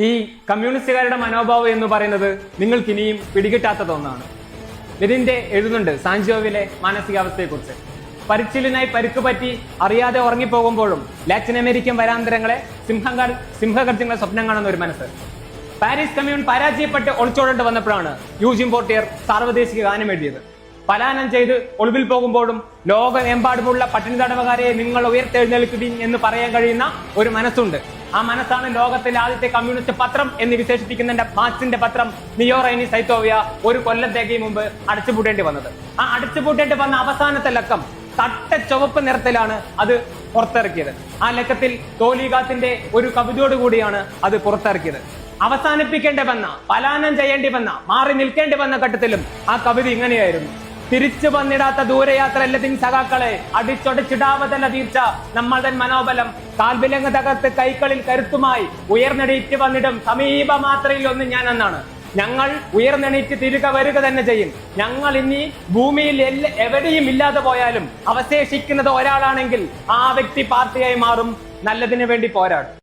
ഈ കമ്മ്യൂണിസ്റ്റുകാരുടെ മനോഭാവം എന്ന് പറയുന്നത് നിങ്ങൾക്ക് ഇനിയും പിടികിട്ടാത്തത് ഒന്നാണ്. ഇതിന്റെ എഴുതുന്നുണ്ട് സാൻജോവിലെ മാനസികാവസ്ഥയെക്കുറിച്ച്. പരിച്ചിലിനായി പരുക്ക് പറ്റി അറിയാതെ ഉറങ്ങിപ്പോകുമ്പോഴും ലാറ്റിൻ അമേരിക്കൻ വരാന്തരങ്ങളെ സിംഹഗർജങ്ങളെ സ്വപ്നം കാണുന്ന ഒരു മനസ്സ്. പാരീസ് കമ്മ്യൂൺ പരാജയപ്പെട്ട് ഒളിച്ചോടേണ്ടി വന്നപ്പോഴാണ് യൂജിൻ പോർട്ടിയർ സാർവദേശിക ഗാനം എഴുതിയത്. പലായനം ചെയ്ത് ഒളിവിൽ പോകുമ്പോഴും ലോകമെമ്പാടുമുള്ള പട്ടിണി തടവുകാരെ നിങ്ങൾ ഉയർത്തെഴുന്നേൽക്കുവിൻ എന്ന് പറയാൻ കഴിയുന്ന ഒരു മനസ്സുണ്ട്. ആ മനസ്സാണ് ലോകത്തിലെ ആദ്യത്തെ കമ്മ്യൂണിസ്റ്റ് പത്രം എന്ന് വിശേഷിപ്പിക്കുന്ന മാർക്സിന്റെ പത്രം നിയോ റൈനി സൈത്തോവിയ ഒരു കൊല്ലത്തേക്ക് മുമ്പ് അടച്ചുപൂട്ടേണ്ടി വന്നത്. ആ അടച്ചുപൂട്ടേണ്ടി വന്ന അവസാനത്തെ ലക്കം തട്ട ചുവപ്പ് നിറത്തിലാണ് അത് പുറത്തിറക്കിയത്. ആ ലക്കത്തിൽ തോലിഗാത്തിന്റെ ഒരു കവിതയോടുകൂടിയാണ് അത് പുറത്തിറക്കിയത്. അവസാനിപ്പിക്കേണ്ടി വന്ന, പലായനം ചെയ്യേണ്ടി വന്ന, മാറി നിൽക്കേണ്ടി വന്ന ഘട്ടത്തിലും ആ കവിത ഇങ്ങനെയായിരുന്നു: തിരിച്ചു വന്നിടാത്ത ദൂരയാത്ര എല്ലാത്തിൻ സഖാക്കളെ, അടിച്ചൊടിച്ചിടാവതല്ല തീർച്ച നമ്മളുടെ മനോബലം, കാൽവിലങ്ങ് തകർത്ത് കൈകളിൽ കരുത്തുമായി ഉയർന്നെണീറ്റ് വന്നിടും സമീപ മാത്രയിൽ ഒന്ന് ഞാൻ എന്നാണ്. ഞങ്ങൾ ഉയർന്നെണീറ്റ് തിരികെ വരിക തന്നെ ചെയ്യും. ഞങ്ങൾ ഇനി ഭൂമിയിൽ എവിടെയും ഇല്ലാതെ പോയാലും അവശേഷിക്കുന്നത് ഒരാളാണെങ്കിൽ ആ വ്യക്തി പാർട്ടിയായി മാറും, നല്ലതിനു വേണ്ടി പോരാടും.